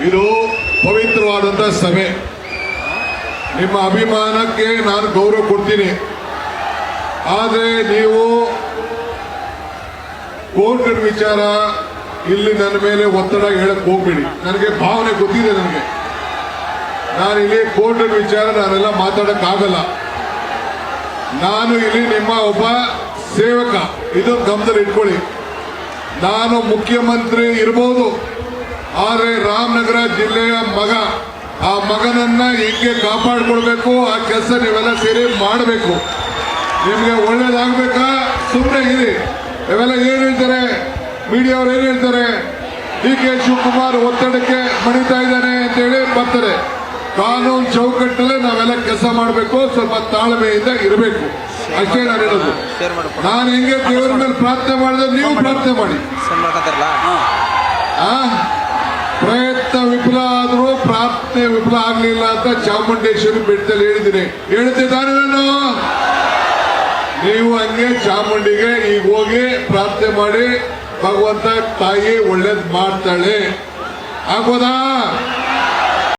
ಇದು ಪವಿತ್ರವಾದಂತ ಸಭೆ. ನಿಮ್ಮ ಅಭಿಮಾನಕ್ಕೆ ನಾನು ಗೌರವ ಕೊಡ್ತೀನಿ. ಆದರೆ ನೀವು ಕೋರ್ಟ್ ವಿಚಾರ ಇಲ್ಲಿ ನನ್ನ ಮೇಲೆ ಒತ್ತಡ ಹೇಳಕ್ ಹೋಗ್ಬೇಡಿ. ನನಗೆ ಭಾವನೆ ಗೊತ್ತಿದೆ. ನಾನು ಇಲ್ಲಿ ಕೋರ್ಟ್ ವಿಚಾರ ನಾನೆಲ್ಲ ಮಾತಾಡಕ್ ಆಗಲ್ಲ. ನಾನು ಇಲ್ಲಿ ನಿಮ್ಮ ಒಬ್ಬ ಸೇವಕ, ಇದು ಗಮನದಲ್ಲಿ ಇಟ್ಕೊಳ್ಳಿ. ನಾನು ಮುಖ್ಯಮಂತ್ರಿ ಇರಬಹುದು, ಆದರೆ ರಾಮನಗರ ಜಿಲ್ಲೆಯ ಮಗ, ಆ ಮಗನನ್ನ ಹೆಂಗೆ ಕಾಪಾಡಿಕೊಳ್ಬೇಕು ಆ ಕೆಲಸ ನೀವೆಲ್ಲ ಸೇರಿ ಮಾಡಬೇಕು. ನಿಮ್ಗೆ ಒಳ್ಳೇದಾಗಬೇಕಾ? ಸುಮ್ಮನೆ ಇರಿ. ಇವೆಲ್ಲ ಏನ್ ಹೇಳ್ತಾರೆ ಮೀಡಿಯಾ ಅವ್ರು, ಏನ್ ಹೇಳ್ತಾರೆ? ಡಿ.ಕೆ. ಶಿವಕುಮಾರ್ ಒತ್ತಡಕ್ಕೆ ಮಣಿತಾ ಇದ್ದಾನೆ ಅಂತ ಹೇಳಿ ಬರ್ತಾರೆ. ಕಾನೂನು ಚೌಕಟ್ಟಲ್ಲೇ ನಾವೆಲ್ಲ ಕೆಲಸ ಮಾಡಬೇಕು. ಸ್ವಲ್ಪ ತಾಳ್ಮೆಯಿಂದ ಇರಬೇಕು, ಅಷ್ಟೇ ನಾನು ಹೇಳೋದು. ನಾನು ಹೆಂಗೆ ದೇವರ ಮೇಲೆ ಪ್ರಾರ್ಥನೆ ಮಾಡಿದ್ರೆ ನೀವು ಪ್ರಾರ್ಥನೆ ಮಾಡಿ. ಪ್ರಯತ್ನ ವಿಫಲ ಆದ್ರೂ ಪ್ರಾರ್ಥನೆ ವಿಫಲ ಆಗ್ಲಿಲ್ಲ ಅಂತ ಚಾಮುಂಡೇಶ್ವರಿ ಬೆಟ್ಟದಲ್ಲಿ ಹೇಳಿದ್ದೀನಿ. ಹೇಳ್ತಿದ್ದಾನೆ ನಾನು. ನೀವು ಹಂಗೆ ಚಾಮುಂಡಿಗೆ ಈಗ ಹೋಗಿ ಪ್ರಾರ್ಥನೆ ಮಾಡಿ, ಭಗವಂತ ತಾಯಿ ಒಳ್ಳೇದ್ ಮಾಡ್ತಾಳೆ. ಆಗ್ಬೋದಾ?